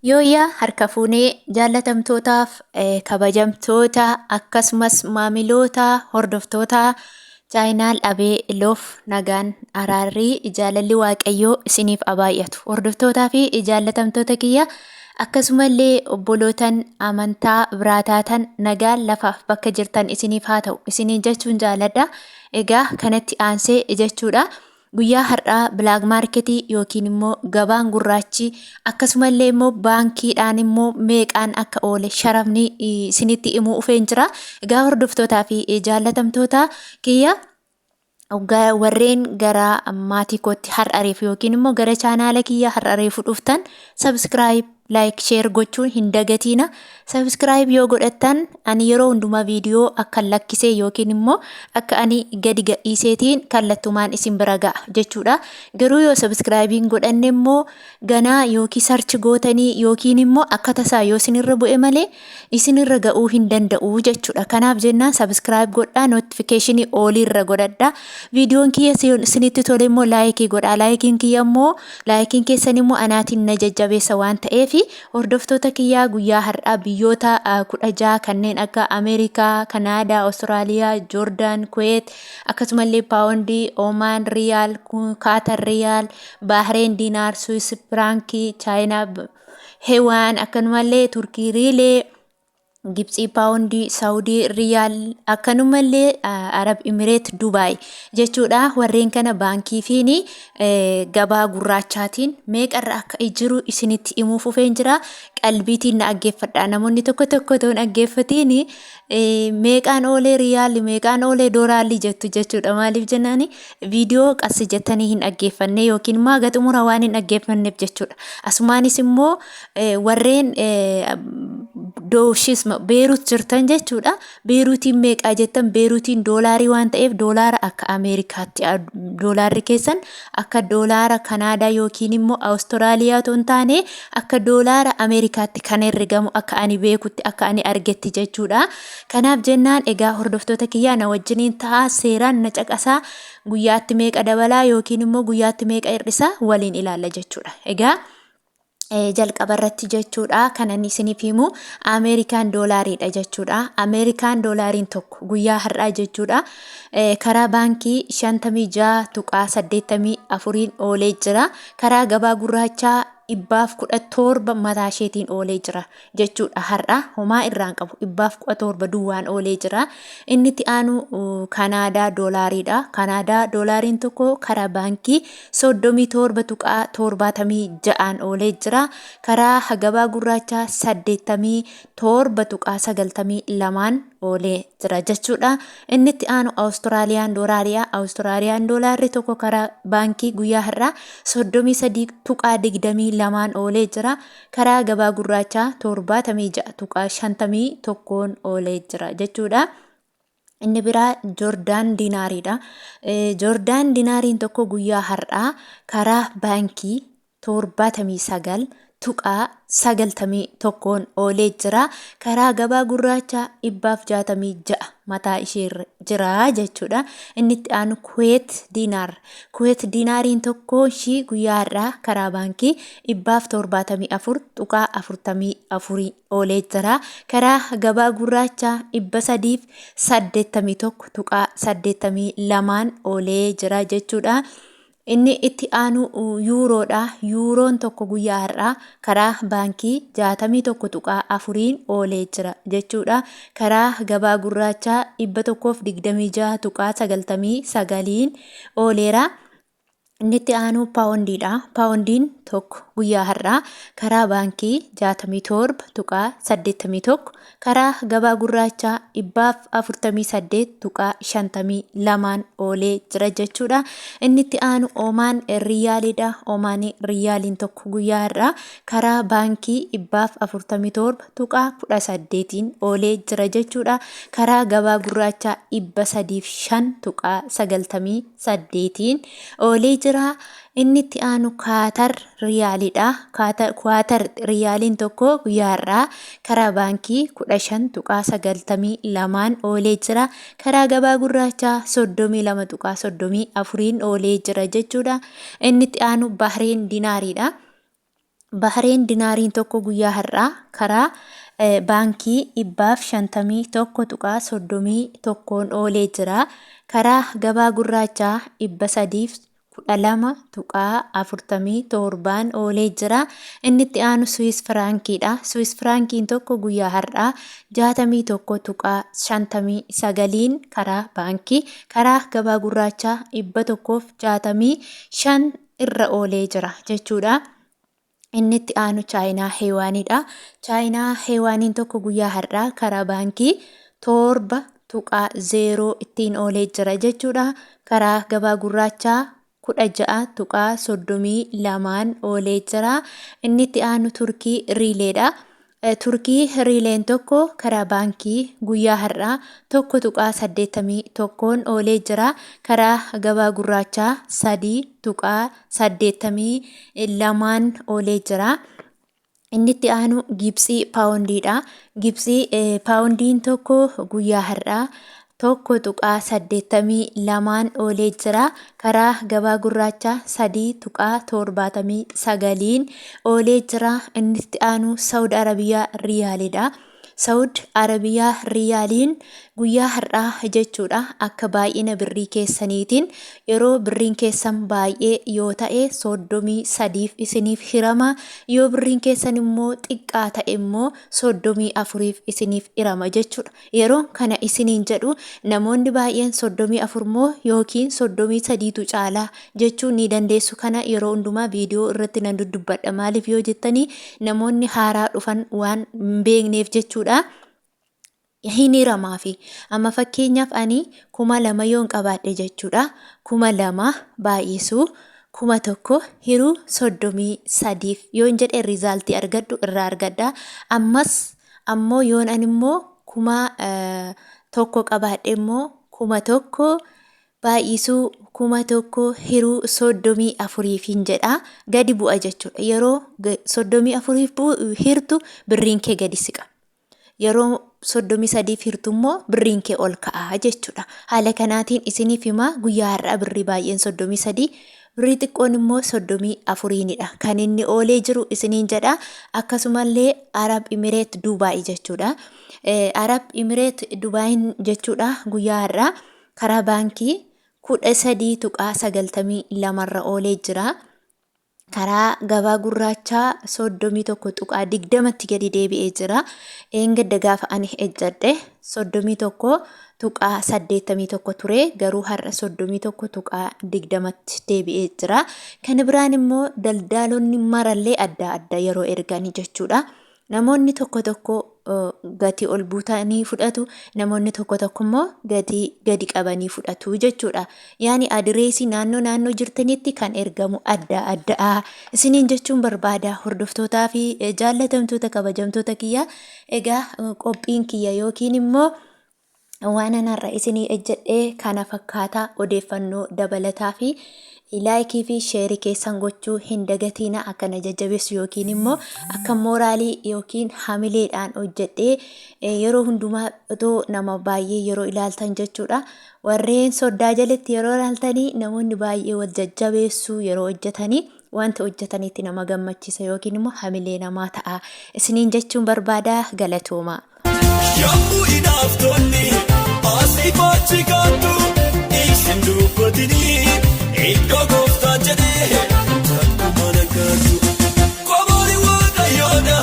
Yooyyaa harka fuunee jaalatamtootaaf kabajamtoota akkasumas maamiloota hordoftoota chaayinaal dhabee loof nagaan araarrii jaalalli waaqayyoo isiniif abaay'atu. Hordoftootaa fi jaalatamtoota kiyya akkasumallee obbolootan amantaa biraataatan nagaan lafaaf bakka jirtan isiniif haa ta'u isiniin jechuun jaaladha. Egaa kanatti aansee jechuudha. Guyyaa har'aa bilaak maarketii yookiin immoo gabaan gurraachi akkasumallee immoo baankiidhaan immoo meeqaan akka oole sharafni isinitti himuu dhufeen jira. Egaa hordoftootaa fi jaalatamtoota kiyya warreen gara maatii kootti har'areef yookiin immoo gara chaanaala kiyya har'areef dhuftan sabskiraayib like share gochuun hin dagatiina. Sabskiraayib yoo godhattan ani yeroo hundumaa viidiyoo akka lakkisee yookiin immoo akka ani gadi gadhiiseetiin kallattumaan isin bira ga'a jechuudha. Garuu yoo sabskiraayibiin godhanne immoo ganaa yookiin sarchi gootanii yookiin immoo akka tasaa yoo isinirra bu'e malee isinirra ga'uu hin danda'u jechuudha. Kanaaf jennaan sabskiraayib godhaa notifikashinii ooliirra godhadha. Viidiyoon kiyya isinitti tole immoo laayikii godhaa. Laayikiin kiyya immoo laayikiin keessan immoo anaatiin na jajjabeessa waan ta'eef hordoftoota kiyyaa guyyaa har'aa biyyoota 16 kanneen akka Ameerikaa, Kanaadaa, Awustiraaliyaa, Joordaan, Kuweet akkasumallee Paawundii, Oomaan Riyaal, Kaatar Riyaal, Baahireen Diinaar, Swiss Firankii, Chaayinaa Heewaan akkanumallee Turkii Riilee, Gibxii Paawundii, Saawudii Riyaal akkanumallee Arab Imireet Dubaay jechuudha. Warreen kana baankii fi gabaa gurraachaatiin meeqarra akka jiru isinitti himuuf dhufeen jira. Qalbiitiin na dhaggeeffadhaa. Namoonni tokko tokko ta'uun dhaggeeffatiin meeqaan oolee riyaal meeqaan oolee doolaarii jettu jechuudha. Maaliif jennaani viidiyoo qas jettanii hin dhaggeeffanne yookiin immoo haga xumura waan hin dhaggeeffanneef jechuudha. Asumaanis immoo warreen dooshis beeruut jirtan jechuudha. Beeruutiin meeqaa jettan beeruutiin doolaarii waan ta'eef doolaara akka Ameerikaatti doolaarri keessan akka doolaara Kanaadaa yookiin immoo Awustiraaliyaa otoo hin taane akka doolaara Ameerikaatti kan herregamu akka ani beekutti akka ani argetti jechuudha. Kanaaf jennaan egaa hordoftoota kiyyaa na wajjiniin ta'aa seeraan na caqasaa guyyaatti meeqa dabalaa yookiin immoo guyyaatti meeqa hir'isaa waliin ilaalla jechuudha. Egaa jalqaba irratti jechuudha kan ani isiniif himu Ameerikaan doolaariidha jechuudha. Ameerikaan doolaariin tokko guyyaa har'aa jechuudha karaa baankii 56.84 oolee jira. Karaa gabaa gurraachaa 117 mataa isheetiin oolee jira jechuudha. Har'a homaa irraan qabu 117 duwwaan oolee jira. Inni itti aanu Kanaadaa doolaariidha. Kanaadaa doolaariin tokko karaa baankii 37.76 oolee jira. Karaa gabaa gurraachaa 87.92 oolee jira jechuudha. Inni itti aanu Awustiraaliyaan doolaariidha. Awustiraaliyaan doolaarri tokko karaa baankii guyyaa har'aa 33.22 oolee jira. Karaa gabaa gurraachaa 76.51 oolee jira jechuudha. Inni biraa Joordaan Diinaariidha. Joordaan Diinaariin tokko guyyaa har'aa karaa baankii 79.91 oolee jira. Karaa gabaa gurraachaa 166 mataa ishee jira jechuudha. Inni itti aanu Kuweet Diinaar. Kuweet Diinaariin tokko ishii guyyaa har'aa karaa baankii 174.44 oolee jira. Karaa gabaa gurraachaa 381.82 oolee jira jechuudha. Inni itti aanu yuuroodha. Yuuroon tokko guyyaa har'aa karaa baankii 61.4 oolee jira jechuudha. Karaa gabaa gurraachaa 126.99 ooleera. Inni itti aanu paawundiidha. Paawundiin tokko guyyaa har'aa karaa baankii 67.81 karaa gabaa gurraachaa 148.52 oolee jira jechuudha. Inni itti aanu Oomaan Riyaaliidha. Oomaan Riyaaliin tokko guyyaa har'aa karaa baankii 147.18 oolee jira jechuudha. Karaa gabaa gurraachaa 305.98 oolee jira. Inni itti aanu Kaatar Riyaaliidha. Kaatar Riyaaliin tokko guyyaa har'aa karaa baankii 15.92 oolee jira. Karaa gabaa gurraachaa 32.34 oolee jira jechuudha. Inni itti aanu Baahireen Diinaariidha. Bahareen dinaariin tokko guyyaa har'aa karaa baankii 151.31 oolee jira. Karaa gabaa gurraachaa 312.47 oolee jira. Inni itti aanu Swiss Frankiidha. Swiss Frankiin tokko guyyaa har'aa 61.59 karaa baankii karaa gabaa gurraachaa 165 irra oolee jira jechuudha. Inni itti aanu Chaayinaa Heewaaniidha. Chaayinaa Heewaaniin tokko guyyaa har'aa karaa baankii 7.0 ittiin oolee jira jechuudha. Karaa gabaa gurraachaa 16.32 oolee jira. Inni itti aanu Turkii Riileedha. Turkii Riileen tokko karaa baankii guyyaa har'aa 1.81 oolee jira. Karaa gabaa gurraachaa 3.82 oolee jira. Inni itti aanu Gibsii Paawundiidha. Gibsii Paawundiin tokko guyyaa har'aa 1.82 oolee jira. Karaa gabaa gurraachaa 3.79 oolee jira. Inni itti aanu Saawud Arabiyaa Riyaaliidha. Saawud Arabiyaa Riyaaliin guyyaa har'aa jechuudha. Akka baay'ina birrii keessaniitiin yeroo birriin keessan baay'ee yoo ta'e 33 isiniif hirama. Yoo birriin keessan immoo xiqqaa ta'e immoo 34 isiniif hirama jechuudha. Yeroo kana isiniin jedhu namoonni baay'een 34 immoo yookiin 33tu caalaa jechuun ni dandeessu. Kana yeroo hundumaa viidiyoo irratti nan dubbadha. Maaliif yoo jettanii namoonni haaraa dhufan waan hin beekneef jechuudha. Hin hiramaafi. Amma fakkeenyaaf ani 2,000 yoon qabaadhe jechuudha. 2,000 baay'isuu 1,000 hiruu 33 yoon jedhe riizaaltii argadhu irraa argadha. Ammas ammoo yoon ani immoo 1,000 qabaadhe immoo 1,000 baay'isuu 1,000 hiruu 34 jedha. Gadi bu'a jechuudha. Yeroo 34 hirtu birriin kee gadi siqa. Yeroo 33 hirtu immoo birriin kee ol ka'a jechuudha. Haala kanaatiin isiniif himaa guyyaa har'aa birrii baay'een 33 birrii xiqqoon immoo 34dha. Kan inni oolee jiru isiniin jedha. Akkasumallee Arab Emireet Dubaay jechuudha. Arab Emireet Dubaay jechuudha guyyaa har'aa karaa baankii 13.92 irra oolee jira. Karaa gabaa gurraachaa 31.20tti gadi deebi'ee jira. Eeggadda gaafa ani ejjadhe 31.81 ture. Garuu har'a 31.20tti deebi'ee jira. Kan biraan immoo daldaltoonni marallee adda adda yeroo ergan jechuudha. Namoonni tokko tokko gatii ol buutanii fudhatu. Namoonni tokko tokko immoo gatii gadi qabanii fudhatu jechuudha. Yaani adireesii naannoo jirtanitti kan ergamu adda addaa isiniin jechuun barbaada. Hordoftootaa fi jaallatamtoota kabajamtoota kiyya. Egaa qophiin kiyya yookiin immoo waan anarra isinii ejjedhee kana fakkaata. Odeeffannoo dabalataa fi laayikii fi sheerii keessan gochuu hin dagatiina. Akkana jajjabeessu yookiin immoo akka mooraalii yookiin hamileedhaan hojjedhee yeroo hundumaa otoo nama baay'ee yeroo ilaaltan jechuudha. Warreen soddaa jalatti yeroo ilaaltanii namoonni baay'ee wal jajjabeessu yeroo hojjetanii wanta hojjetanitti nama gammachiisa yookiin immoo hamilee namaa ta'a isiniin jechuun barbaada. Galatooma. Yommuu inaaftonni asii fachi kaatu isin dubbatanii eeggoo gooftaan jedhee akkuma nagaatu koboori waaqayyoodha.